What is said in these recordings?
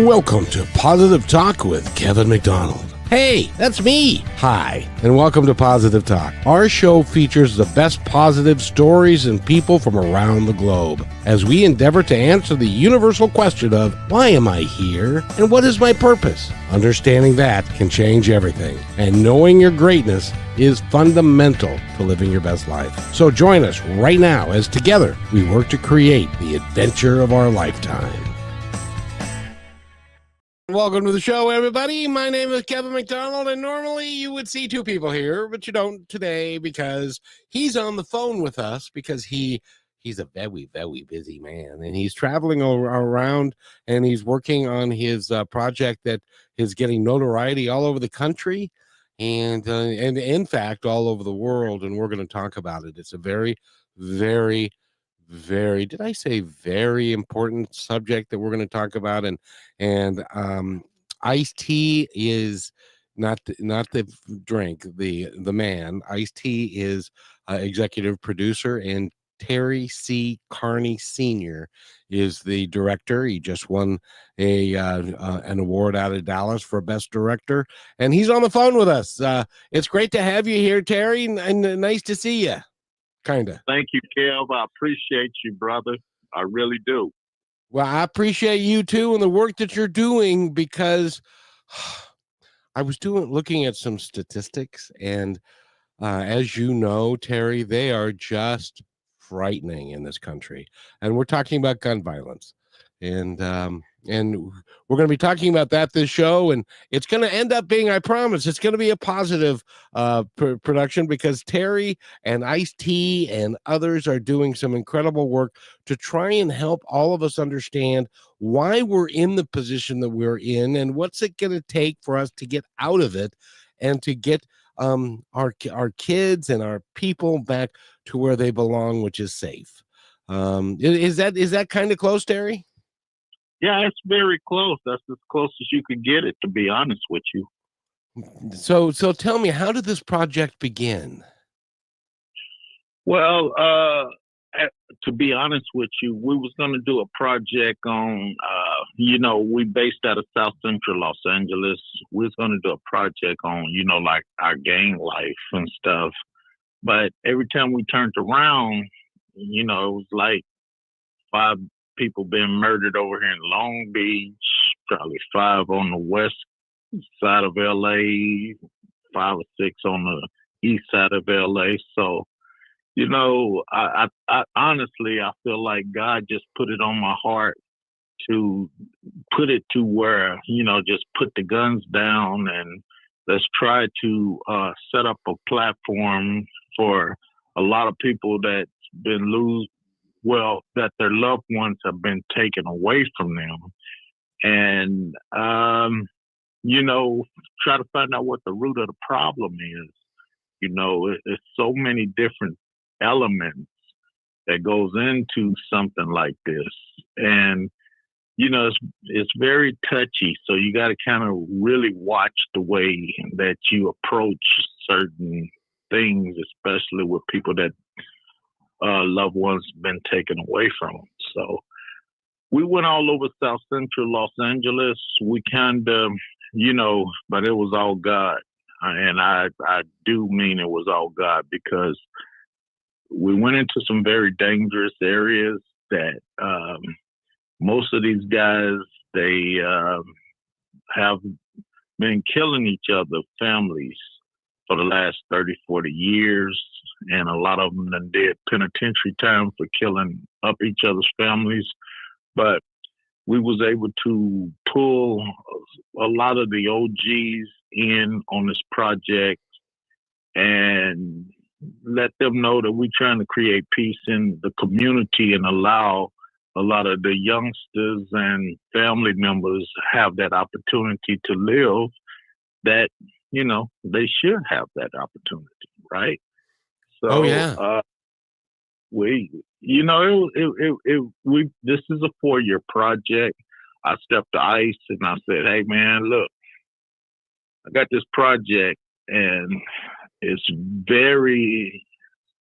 Welcome to Positive Talk with Kevin McDonald. Hey, that's me. Hi, and welcome to Positive Talk. Our show features the best positive stories and people from around the globe as we endeavor to answer the universal question of why am I here and what is my purpose? Understanding that can change everything, and knowing your greatness is fundamental to living your best life. So join us right now as together we work to create the adventure of our lifetime. Welcome to the show, everybody. My name is Kevin McDonald, and normally you would see two people here, but you don't today because he's on the phone with us because he's a very, very busy man, and he's traveling around, and he's working on his project that is getting notoriety all over the country, and in fact, all over the world, and we're going to talk about it. It's a very, very did I say very important subject that we're going to talk about, and iced tea is not the drink, the man. Iced tea is executive producer, and Terry C. Carney Sr. is the director. He just won an award out of Dallas for best director, and he's on the phone with us. It's great to have you here, Terry, and nice to see you. Kinda. Thank you, Kev. I appreciate you, brother. I really do. Well, I appreciate you too and the work that you're doing, because I was looking at some statistics, and as you know, Terry, they are just frightening in this country. And we're talking about gun violence. And we're going to be talking about that this show, and it's going to end up being, I promise, it's going to be a positive production, because Terry and Ice-T and others are doing some incredible work to try and help all of us understand why we're in the position that we're in, and what's it going to take for us to get out of it and to get our kids and our people back to where they belong, which is safe. Is that kind of close, Terry? Yeah, it's very close. That's as close as you could get it, to be honest with you. So tell me, how did this project begin? Well, to be honest with you, we was going to do a project on, we based out of South Central Los Angeles. We was going to do a project on, like our gang life and stuff. But every time we turned around, it was like 5 people being murdered over here in Long Beach, probably 5 on the west side of LA, 5 or 6 on the east side of LA. So, I honestly, I feel like God just put it on my heart to put it to where, just put the guns down, and let's try to set up a platform for a lot of people that's been that their loved ones have been taken away from them. And, try to find out what the root of the problem is. It's so many different elements that goes into something like this. And, it's very touchy. So you got to kind of really watch the way that you approach certain things, especially with people that loved ones been taken away from them. So we went all over South Central Los Angeles. We kind of, but it was all God. And I do mean it was all God, because we went into some very dangerous areas that most of these guys, they have been killing each other, families, for the last 30, 40 years. And a lot of them did penitentiary time for killing up each other's families. But we was able to pull a lot of the OGs in on this project and let them know that we're trying to create peace in the community and allow a lot of the youngsters and family members have that opportunity to live that, they should have that opportunity, right? So, this is a 4-year project. I stepped to ICE and I said, hey man, look, I got this project and it's very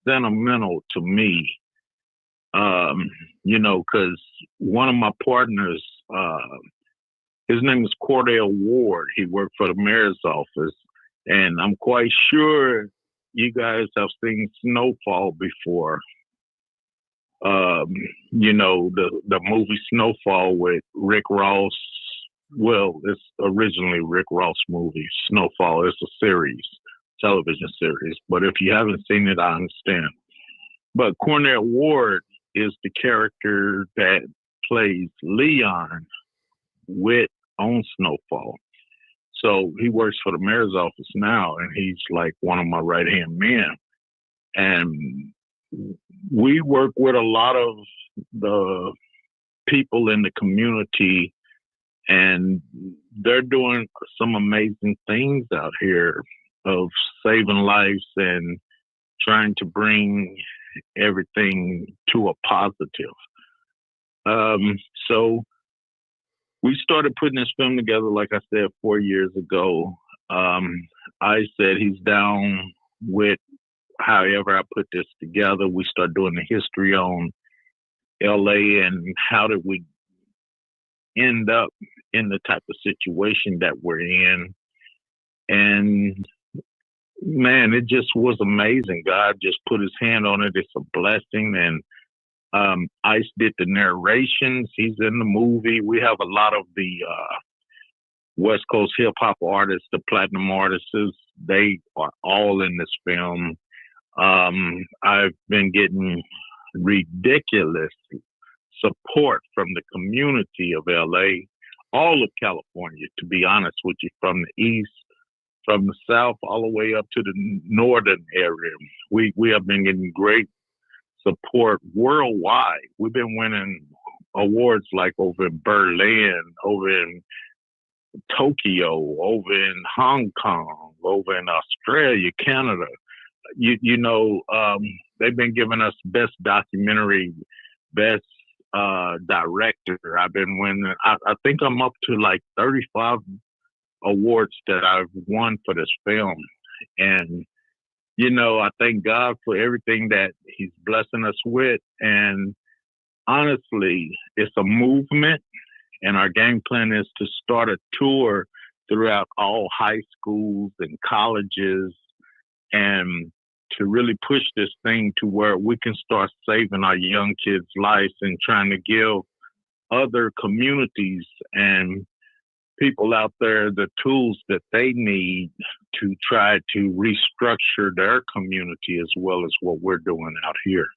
sentimental to me. Because one of my partners His name is Cordell Ward. He worked for the mayor's office, and I'm quite sure you guys have seen Snowfall before. The movie Snowfall with Rick Ross. Well, it's originally Rick Ross movie. Snowfall is a series, television series. But if you haven't seen it, I understand. But Cornell Ward is the character that plays Leon Witt on Snowfall. So he works for the mayor's office now, and he's like one of my right-hand men. And we work with a lot of the people in the community, and they're doing some amazing things out here of saving lives and trying to bring everything to a positive. So we started putting this film together, like I said, 4 years ago. I said he's down with however I put this together. We started doing the history on LA and how did we end up in the type of situation that we're in. And man, it just was amazing. God just put his hand on it. It's a blessing. And Ice did the narrations. He's in the movie. We have a lot of the West Coast hip hop artists, the platinum artists. They are all in this film. I've been getting ridiculous support from the community of LA, all of California, to be honest with you, from the east, from the south, all the way up to the northern area. We have been getting great support worldwide. We've been winning awards like over in Berlin, over in Tokyo, over in Hong Kong, over in Australia, Canada. They've been giving us best documentary, best director. I've been winning. I think I'm up to like 35 awards that I've won for this film. And, I thank God for everything that he's blessing us with. And honestly, it's a movement. And our game plan is to start a tour throughout all high schools and colleges and to really push this thing to where we can start saving our young kids' lives and trying to give other communities and people out there the tools that they need to try to restructure their community as well as what we're doing out here.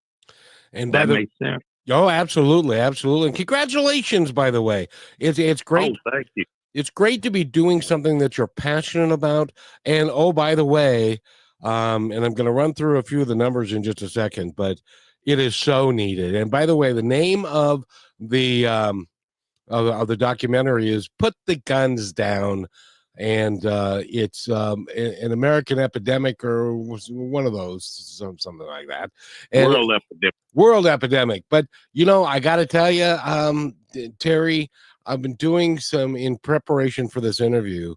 And that makes sense. Oh, absolutely, absolutely. And congratulations, by the way. It's great. Oh, thank you. It's great to be doing something that you're passionate about. And oh, by the way, and I'm going to run through a few of the numbers in just a second, but it is so needed. And by the way, the name of the documentary is "Put the Guns Down," and it's an American epidemic or one of those, something like that. And World Epidemic. But I got to tell you, Terry, I've been doing some in preparation for this interview.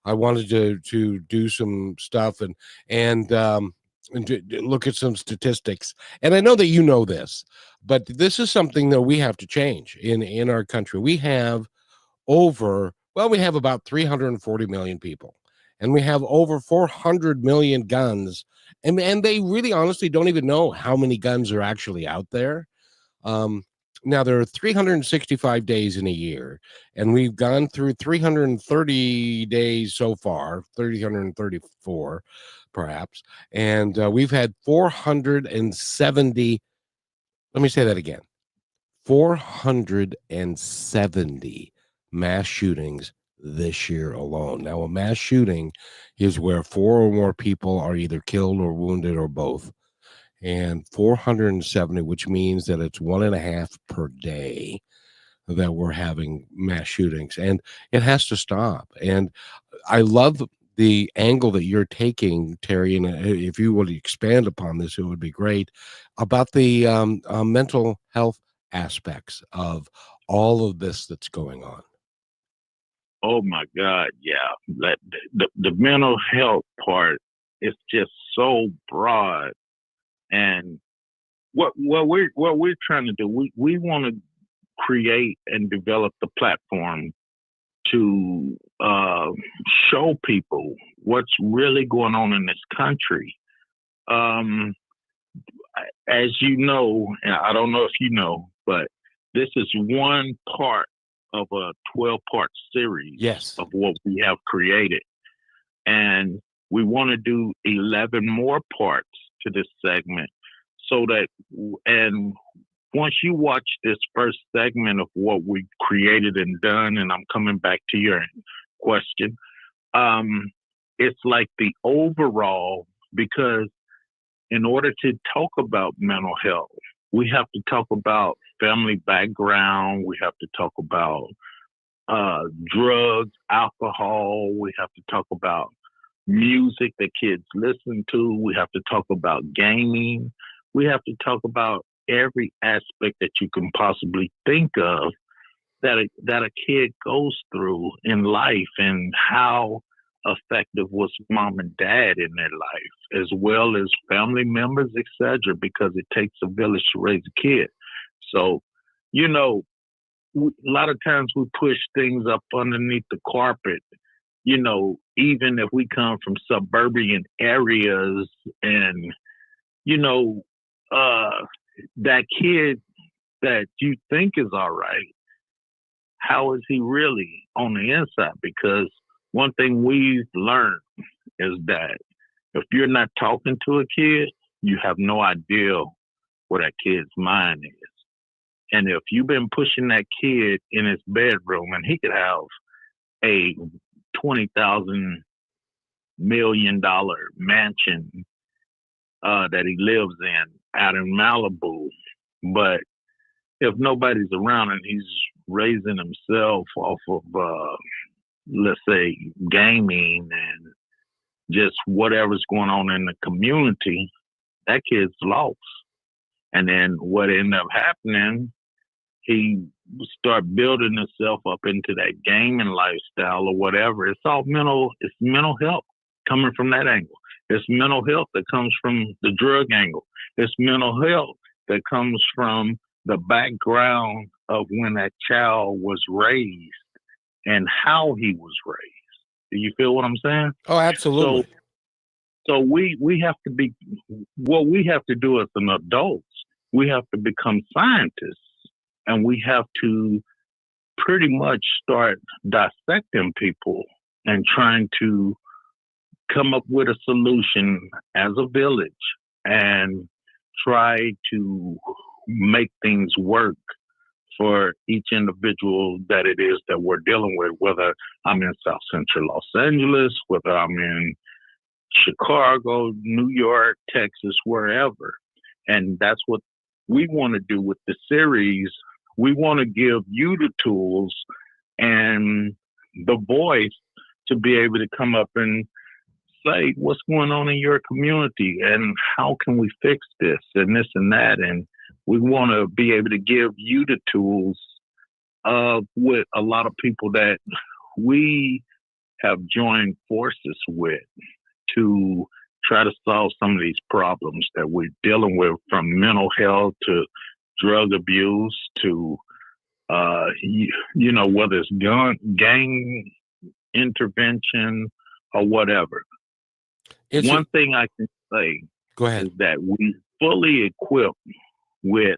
I wanted to do some stuff and to look at some statistics. And I know that you know this, but this is something that we have to change in our country. We have about 340 million people, and we have over 400 million guns. And they really honestly don't even know how many guns are actually out there. Now, there are 365 days in a year, and we've gone through 330 days so far, 334 perhaps, and we've had 470. Let me say that again. 470 mass shootings this year alone. Now, a mass shooting is where 4 or more people are either killed or wounded or both. And 470, which means that it's 1.5 per day that we're having mass shootings, and it has to stop. And I love the angle that you're taking, Terry, and if you would expand upon this, it would be great, about the mental health aspects of all of this that's going on. Oh my God, yeah. The mental health part is just so broad. And what we're trying to do, we want to create and develop the platform to show people what's really going on in this country. As you know, and I don't know if you know, but this is one part of a 12-part series Yes. of what we have created. And we want to do 11 more parts to this segment so that, and once you watch this first segment of what we created and done, and I'm coming back to your question, it's like the overall, because in order to talk about mental health, we have to talk about family background. We have to talk about drugs, alcohol. We have to talk about music that kids listen to. We have to talk about gaming. We have to talk about every aspect that you can possibly think of that a kid goes through in life, and how effective was mom and dad in their life, as well as family members, etc., because it takes a village to raise a kid. So, you know, a lot of times we push things up underneath the carpet, you know, even if we come from suburban areas, and, you know, that kid that you think is all right, how is he really on the inside? Because one thing we've learned is that if you're not talking to a kid, you have no idea where that kid's mind is. And if you've been pushing that kid in his bedroom, and he could have a $20,000 million mansion that he lives in out in Malibu, but if nobody's around and he's raising himself off of, let's say, gaming and just whatever's going on in the community, that kid's lost. And then what ended up happening, he start building himself up into that gaming lifestyle or whatever. It's mental health coming from that angle. It's mental health that comes from the drug angle. It's mental health that comes from the background of when that child was raised and how he was raised. Do you feel what I'm saying? Oh, absolutely. So we have to be, what we have to do as an adults, we have to become scientists, and we have to pretty much start dissecting people and trying to come up with a solution as a village and try to make things work for each individual that it is that we're dealing with, whether I'm in South Central Los Angeles, whether I'm in Chicago, New York, Texas, wherever. And that's what we want to do with the series. We want to give you the tools and the voice to be able to come up and say what's going on in your community and how can we fix this and this and that. And we want to be able to give you the tools with a lot of people that we have joined forces with to try to solve some of these problems that we're dealing with, from mental health to drug abuse to, you know, whether it's gang intervention or whatever. One thing I can say is that we fully equipped with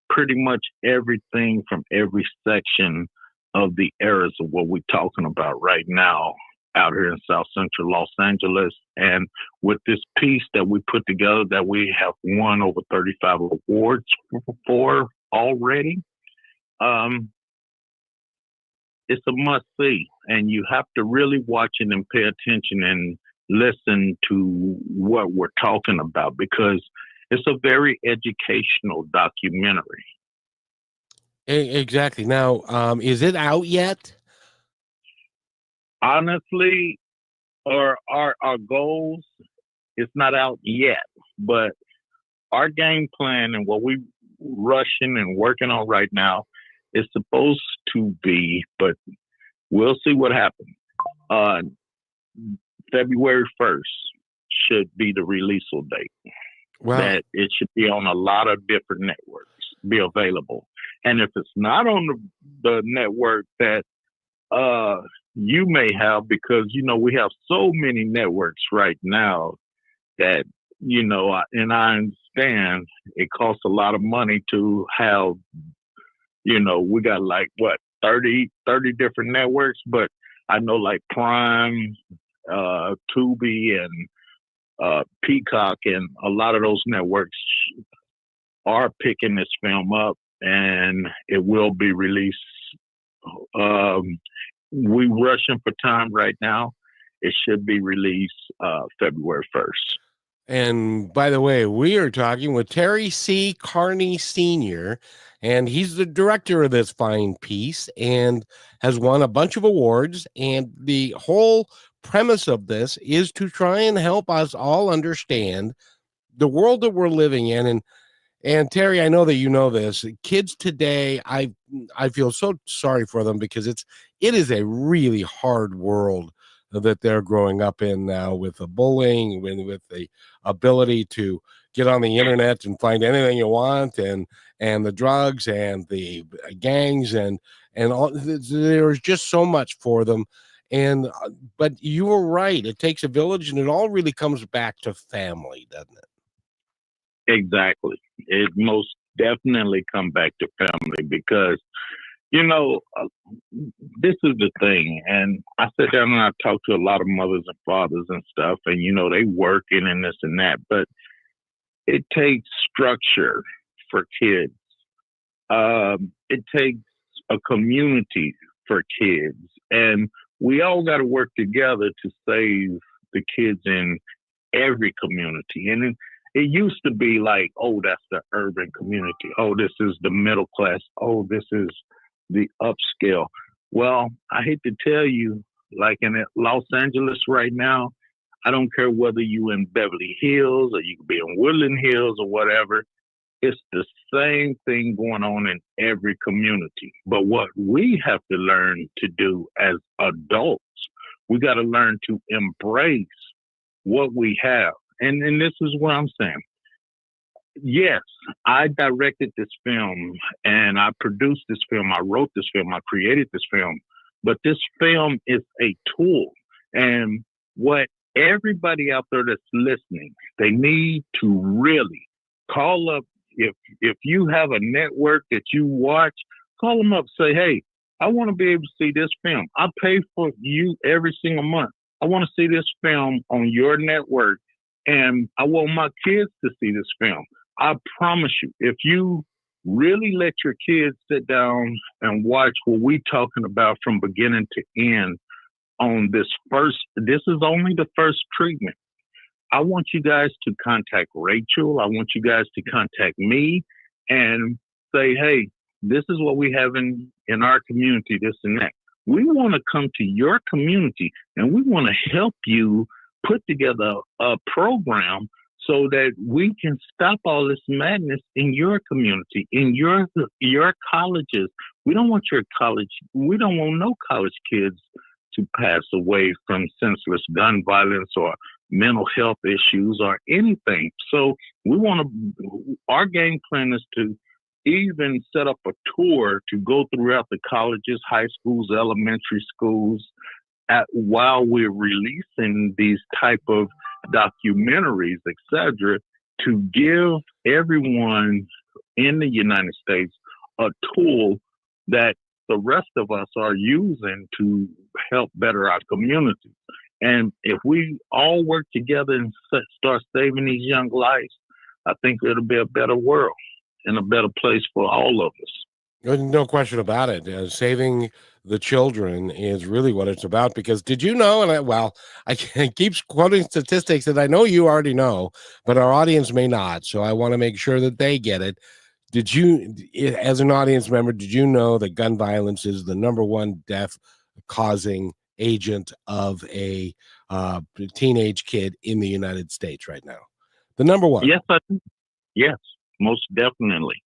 pretty much everything from every section of the areas of what we're talking about right now out here in South Central Los Angeles. And with this piece that we put together that we have won over 35 awards for already, it's a must see. And you have to really watch it and pay attention and listen to what we're talking about, because it's a very educational documentary. Exactly. Now, is it out yet? Honestly, our goals, it's not out yet, but our game plan and what we're rushing and working on right now is supposed to be, but we'll see what happens. February 1st should be the release date. Wow. That it should be on a lot of different networks, be available. And if it's not on the network that you may have, because we have so many networks right now that and I understand it costs a lot of money to have. We got like what 30 different networks, but I know like Prime, Tubi, and Peacock, and a lot of those networks are picking this film up, and it will be released. We rushing for time right now. It should be released February 1st. And by the way, we are talking with Terry C. Carney Sr., and he's the director of this fine piece and has won a bunch of awards. And the whole premise of this is to try and help us all understand the world that we're living in. And Terry, I know that you know this. Kids today, I feel so sorry for them, because it is a really hard world that they're growing up in now, with the bullying, with the ability to get on the internet and find anything you want, and the drugs and the gangs and all. There's just so much for them. And but you were right. It takes a village, and it all really comes back to family, doesn't it? Exactly. It most definitely come back to family, because this is the thing. And I sit down and I talk to a lot of mothers and fathers and stuff, and they working and this and that, but it takes structure for kids. It takes a community for kids, and we all got to work together to save the kids in every community. And it used to be like, oh, that's the urban community. Oh, this is the middle class. Oh, this is the upscale. Well, I hate to tell you, like in Los Angeles right now, I don't care whether you in Beverly Hills or you could be in Woodland Hills or whatever. It's the same thing going on in every community. But what we have to learn to do as adults, we got to learn to embrace what we have. And this is what I'm saying. Yes, I directed this film and I produced this film. I wrote this film. I created this film. But this film is a tool. And what everybody out there that's listening, they need to really call up. If you have a network that you watch, call them up. Say, hey, I want to be able to see this film. I pay for you every single month. I want to see this film on your network. And I want my kids to see this film. I promise you, if you really let your kids sit down and watch what we're talking about from beginning to end on this is only the first treatment. I want you guys to contact Rachel. I want you guys to contact me and say, hey, this is what we have in our community, this and that. We want to come to your community and we want to help you put together a program so that we can stop all this madness in your community, in your colleges. We don't want no college kids to pass away from senseless gun violence or mental health issues or anything. So our game plan is to even set up a tour to go throughout the colleges, high schools, elementary schools, while we're releasing these type of documentaries, etc., to give everyone in the United States a tool that the rest of us are using to help better our communities. And if we all work together and start saving these young lives, I think it'll be a better world and a better place for all of us. No question about it. Saving the children is really what it's about. Because did you know? And I keep quoting statistics that I know you already know, but our audience may not. So I want to make sure that they get it. Did you, as an audience member, did you know that gun violence is the number one death-causing agent of a teenage kid in the United States right now? The number one. Yes, I do. Yes, most definitely.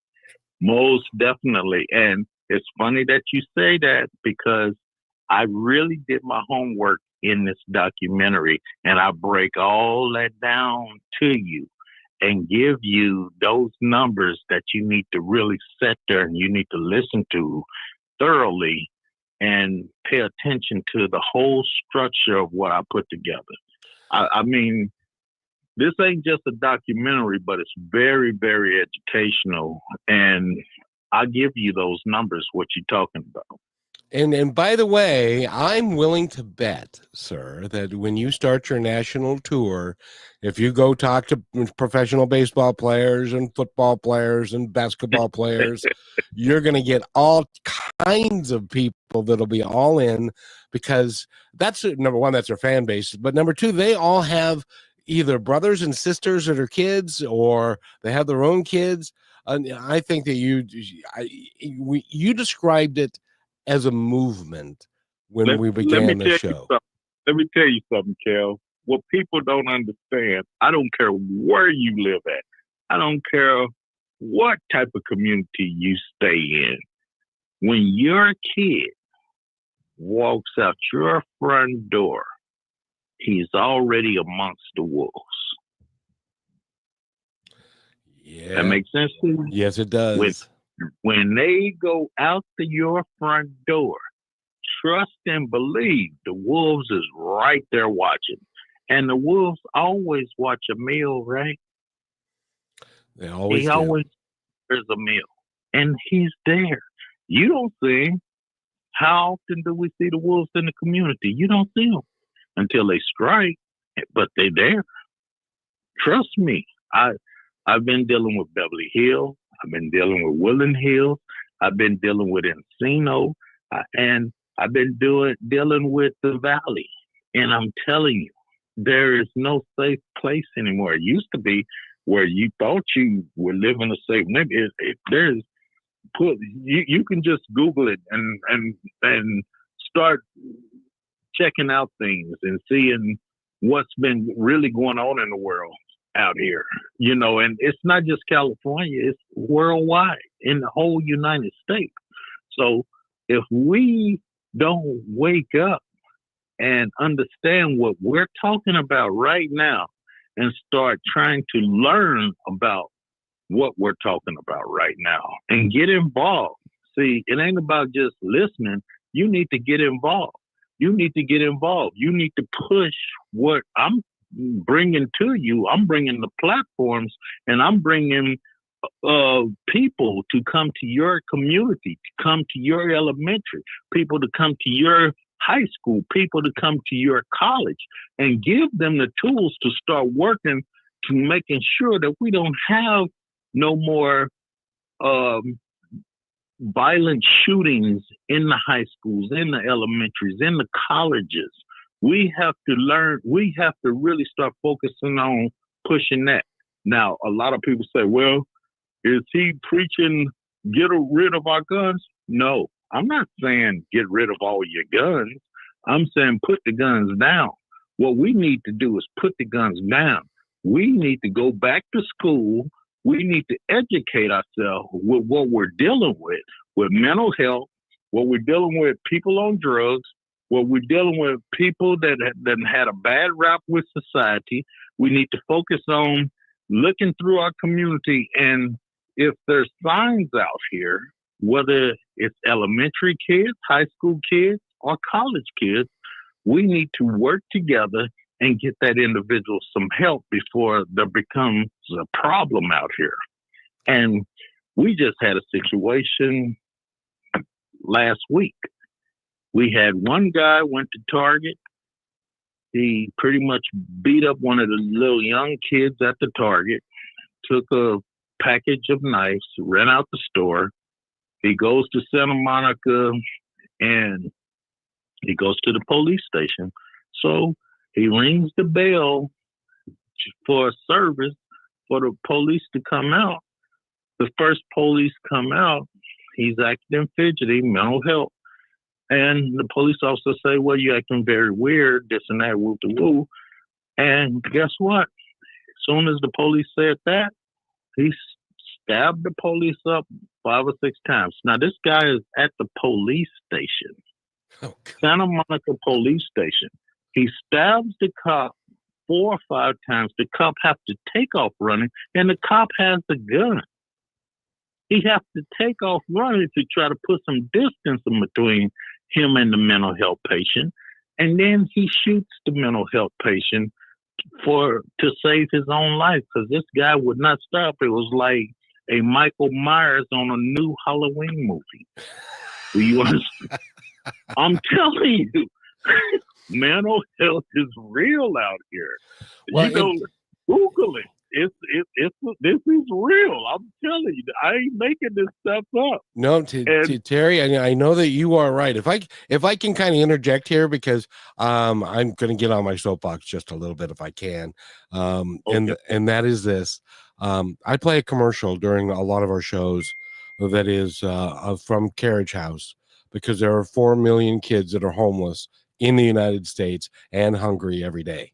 Most definitely. And it's funny that you say that, because I really did my homework in this documentary, and I break all that down to you and give you those numbers that you need to really sit there and you need to listen to thoroughly and pay attention to the whole structure of what I put together. I mean, this ain't just a documentary, but it's very, very educational. And I give you those numbers, what you're talking about. And by the way, I'm willing to bet, sir, that when you start your national tour, if you go talk to professional baseball players and football players and basketball players, you're going to get all kinds of people that'll be all in, because that's number one, that's their fan base. But number two, they all have either brothers and sisters that are kids, or they have their own kids. And I think that you described it as a movement when we began the show. Let me tell you something, Kel. What people don't understand, I don't care where you live at. I don't care what type of community you stay in. When your kid walks out your front door, he's already amongst the wolves. Yeah. That makes sense to you? Yes, it does. When they go out to your front door, trust and believe the wolves is right there watching. And the wolves always watch a meal, right? They always there's a meal. And he's there. You don't see him. How often do we see the wolves in the community? You don't see them until they strike, but they're there. Trust me. I've been dealing with Beverly Hills. I've been dealing with Woodland Hills. I've been dealing with Encino, and I've been dealing with the Valley. And I'm telling you, there is no safe place anymore. It used to be where you thought you were living a safe neighborhood. You can just Google it and start checking out things and seeing what's been really going on in the world out here, and it's not just California, it's worldwide in the whole United States. So if we don't wake up and understand what we're talking about right now and start trying to learn about what we're talking about right now and get involved. See, it ain't about just listening. You need to get involved. You need to get involved. You need to push what I'm bringing to you. I'm bringing the platforms, and I'm bringing people to come to your community, to come to your elementary, people to come to your high school, people to come to your college, and give them the tools to start working to making sure that we don't have no more violent shootings in the high schools, in the elementaries, in the colleges. We have to learn, we have to really start focusing on pushing that. Now, a lot of people say, well, is he preaching get rid of our guns? No, I'm not saying get rid of all your guns. I'm saying put the guns down. What we need to do is put the guns down. We need to go back to school. We need to educate ourselves with what we're dealing with mental health, what we're dealing with people on drugs, what we're dealing with people that had a bad rap with society. We need to focus on looking through our community, and if there's signs out here, whether it's elementary kids, high school kids, or college kids, we need to work together and get that individual some help before there becomes a problem out here. And we just had a situation last week. We had one guy went to Target. He pretty much beat up one of the little young kids at the Target, took a package of knives, ran out the store. He goes to Santa Monica and he goes to the police station. So he rings the bell for a service for the police to come out. The first police come out, he's acting fidgety, mental health. And the police officer say, well, you're acting very weird, this and that, woo-to-woo. And guess what? As soon as the police said that, he stabbed the police up 5 or 6 times. Now, this guy is at the police station, Santa Monica police station. He stabs the cop 4 or 5 times. The cop has to take off running, and the cop has the gun. He has to take off running to try to put some distance in between him and the mental health patient, and then he shoots the mental health patient to save his own life because this guy would not stop. It was like a Michael Myers on a new Halloween movie. Do you understand? I'm telling you, mental health is real out here. Well, Google it. This is real. I'm telling you, I ain't making this stuff up. No, to Terry, I know that you are right. If I can kind of interject here, because I'm going to get on my soapbox just a little bit if I can, okay. and that is this. I play a commercial during a lot of our shows that is from Carriage House, because there are 4 million kids that are homeless in the United States and hungry every day.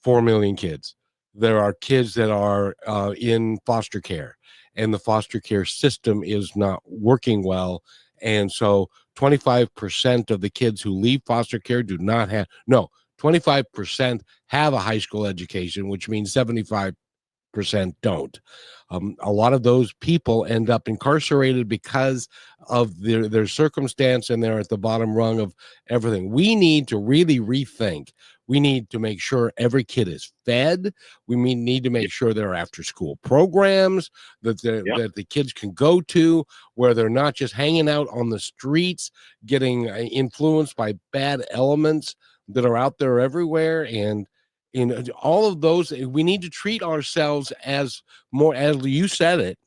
4 million kids. There are kids that are in foster care, and the foster care system is not working well. And so 25% of the kids who leave foster care 25% have a high school education, which means 75% don't. A lot of those people end up incarcerated because of their circumstance, and they're at the bottom rung of everything. We need to really rethink. We need to make sure every kid is fed. We need to make sure there are after school programs that the kids can go to, where they're not just hanging out on the streets, getting influenced by bad elements that are out there everywhere. And in all of those, we need to treat ourselves as more, as you said it,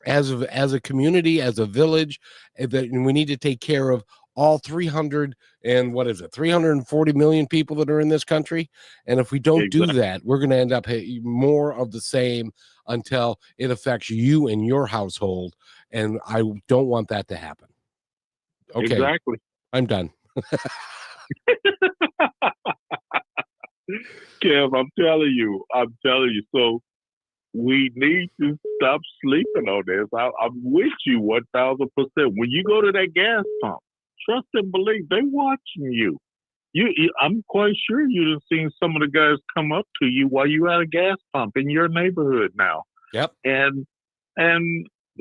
as a community, as a village, that we need to take care of all 340 million people that are in this country. And if we don't do that, we're going to end up more of the same until it affects you and your household. And I don't want that to happen. Okay. Exactly. I'm done. Kev, I'm telling you. So we need to stop sleeping on this. I'm with you 1,000%. When you go to that gas pump, trust and believe they're watching you. I'm quite sure you've seen some of the guys come up to you while you're at a gas pump in your neighborhood now. Yep. And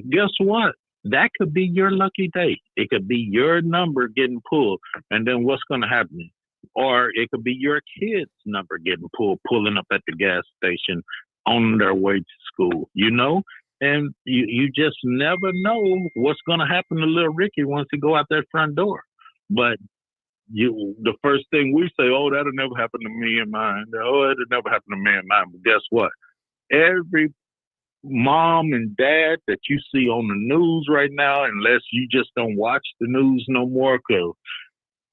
guess what? That could be your lucky day. It could be your number getting pulled, and then what's going to happen? Or it could be your kid's number getting pulling up at the gas station on their way to school, And you just never know what's going to happen to little Ricky once he go out that front door. But the first thing we say, oh, that'll never happen to me and mine. Oh, it'll never happen to me and mine. But guess what? Every mom and dad that you see on the news right now, unless you just don't watch the news no more, because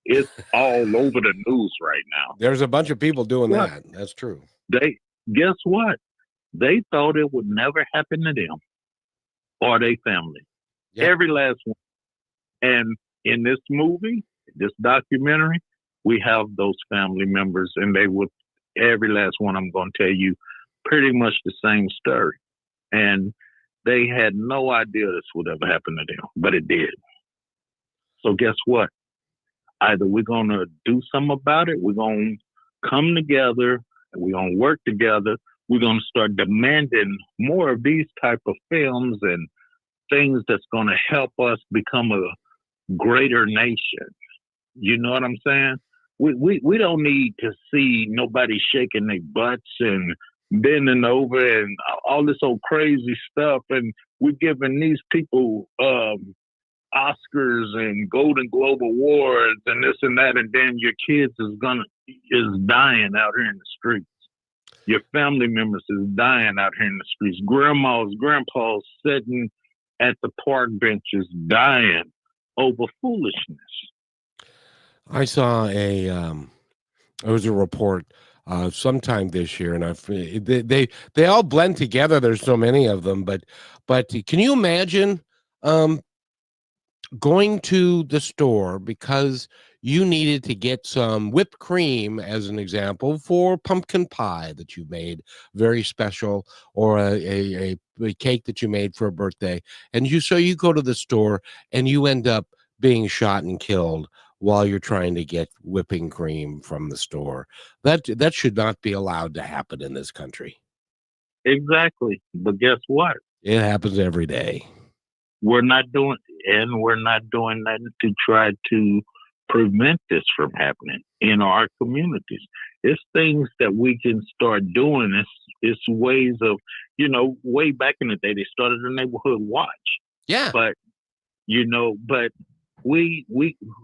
it's all over the news right now. There's a bunch of people doing that. That's true. Guess what? They thought it would never happen to them or their family. Yep. Every last one. And in this movie, this documentary, we have those family members, and every last one, I'm going to tell you pretty much the same story. And they had no idea this would ever happen to them, but it did. So guess what? Either we're going to do something about it, we're going to come together, and we're going to work together. We're going to start demanding more of these type of films and things that's going to help us become a greater nation. You know what I'm saying? We don't need to see nobody shaking their butts and bending over and all this old crazy stuff. And we're giving these people Oscars and Golden Globe Awards and this and that, and then your kids is dying out here in the streets. Your family members is dying out here in the streets. Grandmas, grandpas sitting at the park benches dying over foolishness. I saw it was a report sometime this year, and they all blend together. There's so many of them, but can you imagine going to the store because you needed to get some whipped cream, as an example, for pumpkin pie that you made very special, or a cake that you made for a birthday, and so you go to the store and you end up being shot and killed while you're trying to get whipping cream from the store. That should not be allowed to happen in this country. Exactly. But guess what? It happens every day. We're not doing nothing to try to prevent this from happening in our communities. It's things that we can start doing. It's ways of, way back in the day, they started a neighborhood watch. Yeah. But, but we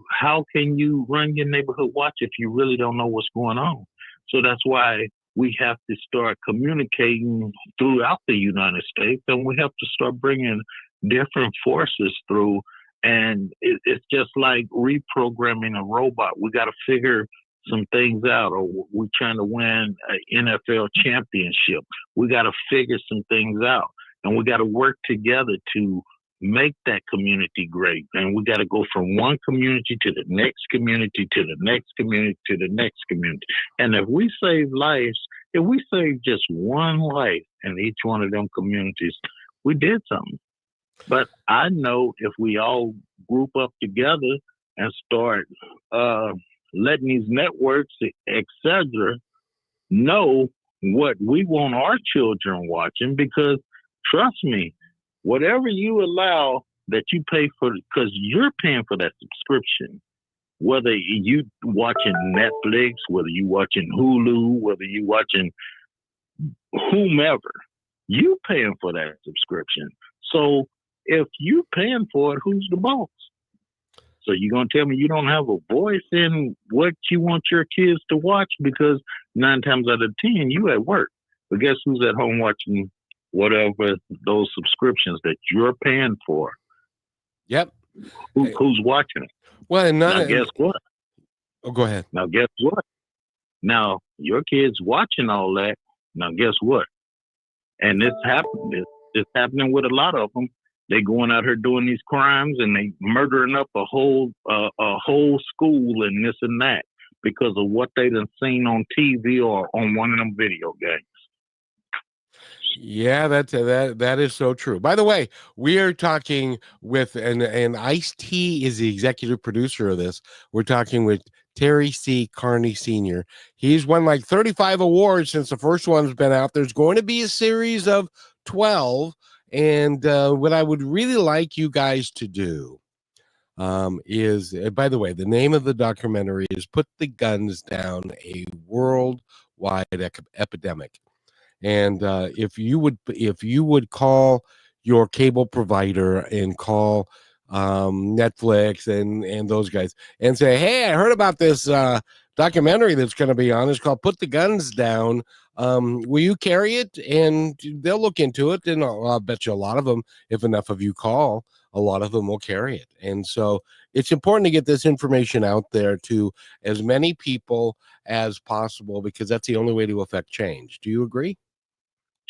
how can you run your neighborhood watch if you really don't know what's going on? So that's why we have to start communicating throughout the United States, and we have to start bringing different forces through. And it's just like reprogramming a robot. We got to figure some things out, or we're trying to win an NFL championship. We got to figure some things out, and we got to work together to make that community great. And we got to go from one community to the next community to the next community to the next community. And if we save lives, if we save just one life in each one of them communities, we did something. But I know if we all group up together and start letting these networks, etc., know what we want our children watching, because trust me, whatever you allow that you pay for, because you're paying for that subscription, whether you watching Netflix, whether you watching Hulu, whether you watching whomever, you paying for that subscription. So if you paying for it, who's the boss? So you're going to tell me you don't have a voice in what you want your kids to watch, because 9 times out of 10, you at work. But guess who's at home watching whatever those subscriptions that you're paying for? Yep. Who's watching it? Well, and now guess what? Oh, go ahead. Now guess what? Now your kids watching all that. Now guess what? And this happened. It's happening with a lot of them. They going out here doing these crimes, and they murdering up a whole school and this and that because of what they done seen on TV or on one of them video games. Yeah, that is so true. By the way, we are talking with, and Ice-T is the executive producer of this. We're talking with Terry C. Carney Sr. He's won like 35 awards since the first one's been out. There's going to be a series of 12. And what I would really like you guys to do is, by the way, the name of the documentary is Put the Guns Down, a Worldwide Epidemic. And if you would call your cable provider and call Netflix and those guys and say, hey, I heard about this documentary that's going to be on. It's called Put the Guns Down. Will you carry it? And they'll look into it. And I'll bet you a lot of them, if enough of you call, a lot of them will carry it. And so it's important to get this information out there to as many people as possible, because that's the only way to affect change. Do you agree?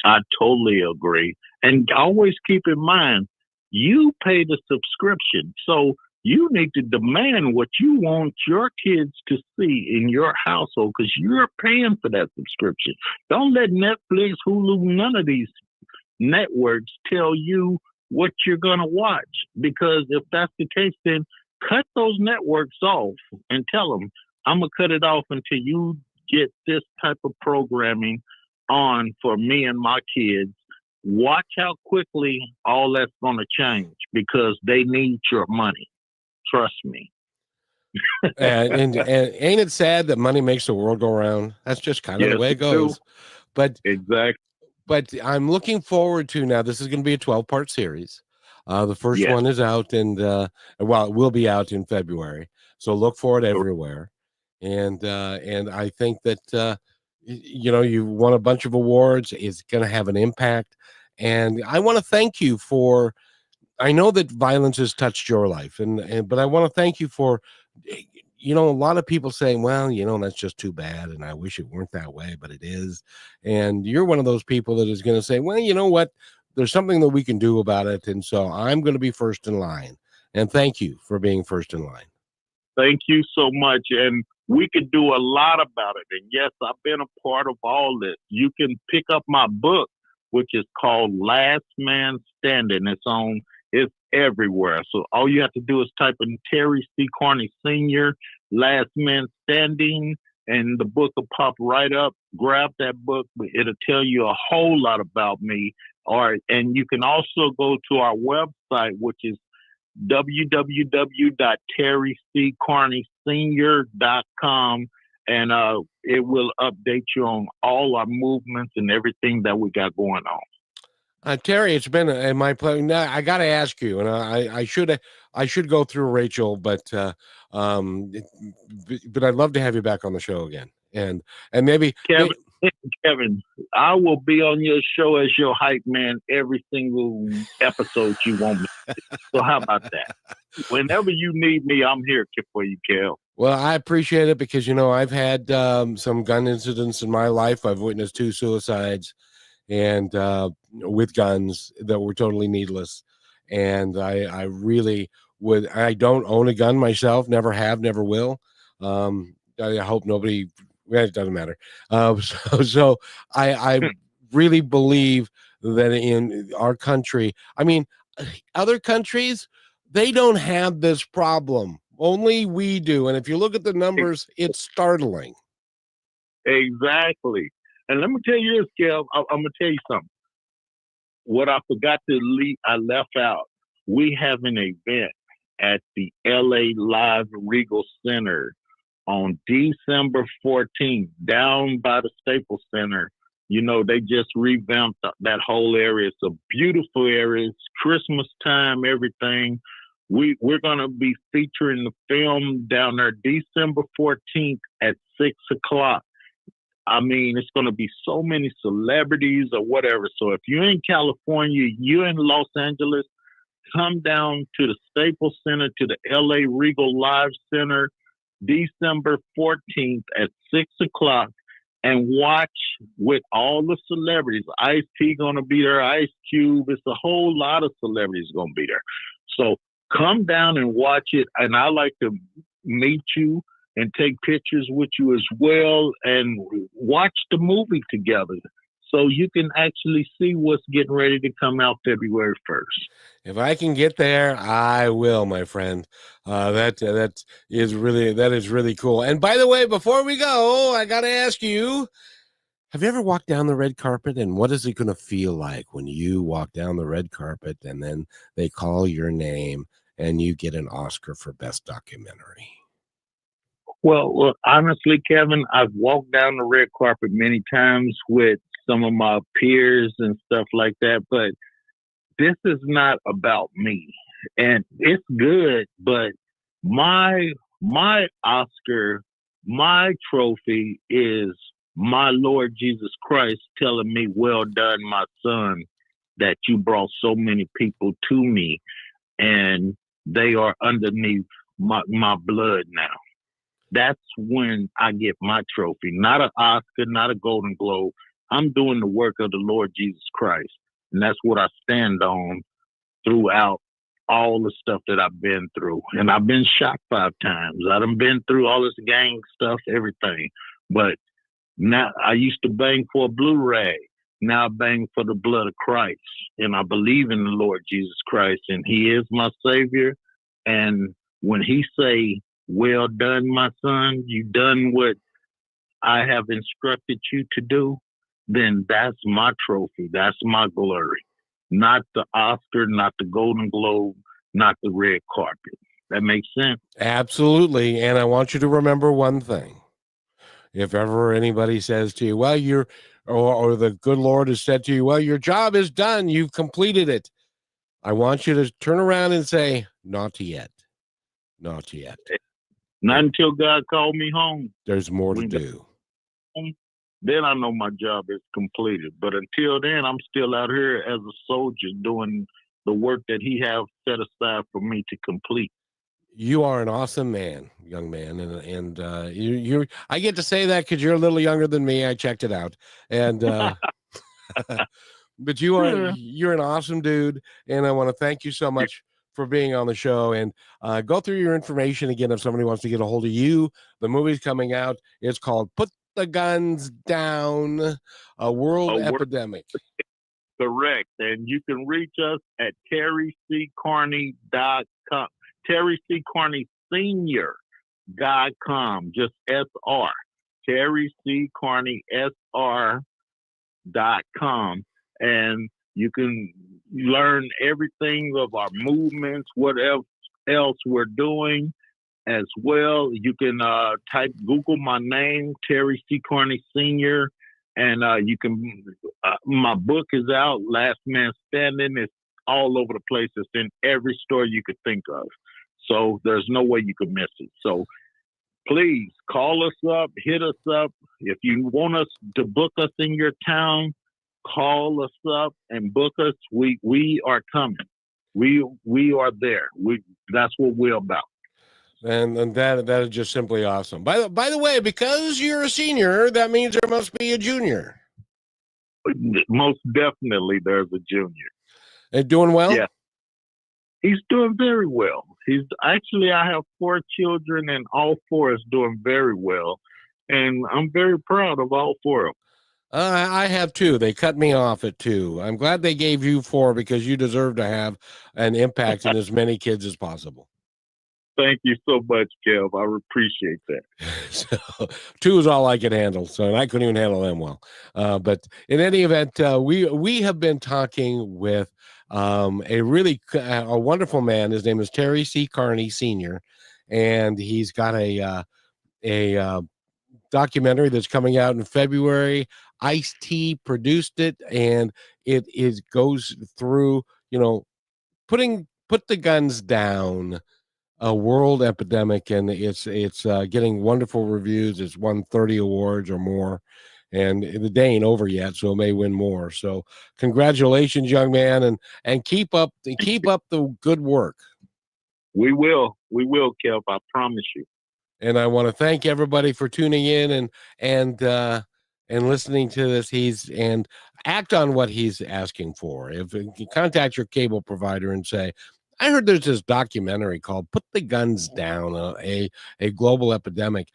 I totally agree. And always keep in mind, you pay the subscription. So you need to demand what you want your kids to see in your household, because you're paying for that subscription. Don't let Netflix, Hulu, none of these networks tell you what you're going to watch. Because if that's the case, then cut those networks off and tell them, I'm going to cut it off until you get this type of programming on for me and my kids. Watch how quickly all that's going to change, because they need your money. Trust me. and ain't it sad that money makes the world go round? That's just kind of the way it goes. But exactly. But I'm looking forward to, now this is going to be a 12-part series. The first one is out, and well, it will be out in February. So look for it everywhere. And I think that you won a bunch of awards. It's going to have an impact. And I want to thank you for, I know that violence has touched your life, but I want to thank you for, a lot of people saying, well, that's just too bad, and I wish it weren't that way, but it is. And you're one of those people that is going to say, well, you know what? There's something that we can do about it. And so I'm going to be first in line. And thank you for being first in line. Thank you so much. And we could do a lot about it. And yes, I've been a part of all this. You can pick up my book, which is called Last Man Standing. It's everywhere. So all you have to do is type in Terry C. Carney Sr., Last Man Standing, and the book will pop right up. Grab that book. It'll tell you a whole lot about me. And you can also go to our website, which is www.terryccarneysenior.com, and it will update you on all our movements and everything that we got going on. Terry, it's been my pleasure. Now, I got to ask you, and I should go through Rachel, but I'd love to have you back on the show again, and maybe Kevin, I will be on your show as your hype man every single episode you want me to. So how about that? Whenever you need me, I'm here for you, Kel. Well, I appreciate it because, I've had some gun incidents in my life. I've witnessed 2 suicides and with guns that were totally needless. And I really would. I don't own a gun myself, never have, never will. I hope nobody, it doesn't matter. So I really believe that in our country, I mean, other countries, they don't have this problem. Only we do. And if you look at the numbers, it's startling. Exactly. And let me tell you this, Kev, I'm going to tell you something. What I forgot to leave, I left out. We have an event at the LA Live Regal Center on December 14th, down by the Staples Center. They just revamped that whole area. It's a beautiful area. It's Christmas time, everything. We're going to be featuring the film down there December 14th at 6 o'clock. I mean, it's going to be so many celebrities or whatever. So if you're in California, you're in Los Angeles, come down to the Staples Center, to the LA Regal Live Center, December 14th at 6 o'clock, and watch with all the celebrities. Ice-T going to be there, Ice Cube. It's a whole lot of celebrities going to be there. So come down and watch it, and I like to meet you and take pictures with you as well, and watch the movie together so you can actually see what's getting ready to come out February 1st. If I can get there, I will, my friend. That is really cool. And by the way, before we go, I got to ask you, have you ever walked down the red carpet, and what is it going to feel like when you walk down the red carpet and then they call your name and you get an Oscar for Best Documentary? Well, honestly, Kevin, I've walked down the red carpet many times with some of my peers and stuff like that, but this is not about me. And it's good, but my Oscar, my trophy is my Lord Jesus Christ telling me, well done, my son, that you brought so many people to me, and they are underneath my blood now. That's when I get my trophy, not an Oscar, not a Golden Globe. I'm doing the work of the Lord Jesus Christ. And that's what I stand on throughout all the stuff that I've been through. And I've been shot 5 times. I've been through all this gang stuff, everything. But now I used to bang for a blue rag. Now I bang for the blood of Christ. And I believe in the Lord Jesus Christ. And he is my Savior. And when he say, well done, my son, you done what I have instructed you to do, then that's my trophy. That's my glory. Not the Oscar, not the Golden Globe, not the red carpet. That makes sense? Absolutely. And I want you to remember one thing. If ever anybody says to you, well, or the good Lord has said to you, well, your job is done, you've completed it, I want you to turn around and say, not yet. Not yet. Not until God called me home. There's more to do. Then I know my job is completed. But until then, I'm still out here as a soldier doing the work that he has set aside for me to complete. You are an awesome man, young man, and you I get to say that because you're a little younger than me. I checked it out, and but you're an awesome dude, and I want to thank you so much for being on the show. And go through your information again if somebody wants to get a hold of you. The movie's coming out. It's called Put the Guns Down, a World Epidemic. Correct. And you can reach us at terryccarney.com. terryccarneysenior.com. Just SR. terryccarneysr.com. And You can learn everything of our movements, what else we're doing as well. You can Google my name, Terry C. Carney Sr., and you can, my book is out, Last Man Standing. It's all over the place. It's in every store you could think of. So there's no way you could miss it. So please call us up, hit us up. If you want us to book us in your town, call us up and book us. We are coming. We are there. That's what we're about. And that is just simply awesome. By the way, because you're a senior, that means there must be a junior. Most definitely, there's a junior. And doing well? Yeah, he's doing very well. I have 4 children, and all 4 is doing very well, and I'm very proud of all 4 of them. I have 2. They cut me off at 2. I'm glad they gave you 4 because you deserve to have an impact in as many kids as possible. Thank you so much, Kev. I appreciate that. So 2 is all I could handle, and I couldn't even handle them well. But in any event, we have been talking with a wonderful man. His name is Terry C. Carney Sr., and he's got a documentary that's coming out in February. Ice-T produced it, and it goes through, put the guns down. A world epidemic, and it's getting wonderful reviews. It's won 30 awards or more, and the day ain't over yet, so it may win more. So congratulations, young man, and keep up the good work. We will, Kev. I promise you. And I want to thank everybody for tuning in and listening to this. And act on what he's asking for. If you contact your cable provider and say, I heard there's this documentary called "Put the Guns Down," a global epidemic.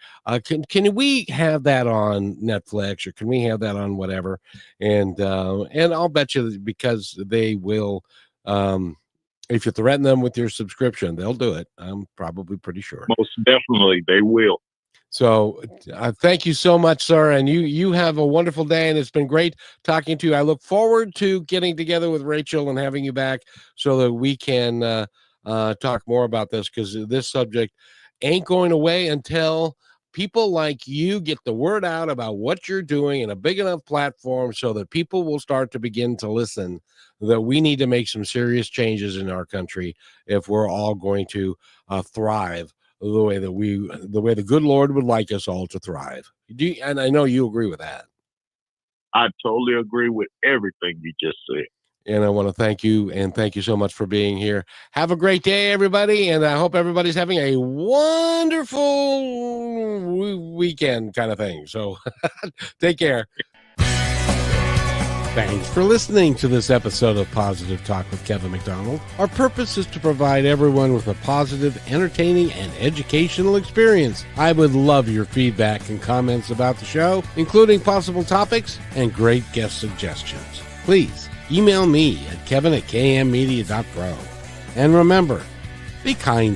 Can we have that on Netflix, or can we have that on whatever? And I'll bet you, because they will. If you threaten them with your subscription, they'll do it. I'm probably pretty sure. Most definitely, they will. So thank you so much, sir. And you have a wonderful day, and it's been great talking to you. I look forward to getting together with Rachel and having you back so that we can talk more about this, because this subject ain't going away until people like you get the word out about what you're doing in a big enough platform so that people will start to begin to listen, that we need to make some serious changes in our country if we're all going to thrive the way the good Lord would like us all to thrive. And I know you agree with that. I totally agree with everything you just said. And I want to thank you, and thank you so much for being here. Have a great day, everybody, and I hope everybody's having a wonderful weekend kind of thing. So take care. Thanks for listening to this episode of Positive Talk with Kevin McDonald. Our purpose is to provide everyone with a positive, entertaining, and educational experience. I would love your feedback and comments about the show, including possible topics and great guest suggestions. Please email me at kevin@kmmedia.pro. And remember, be kind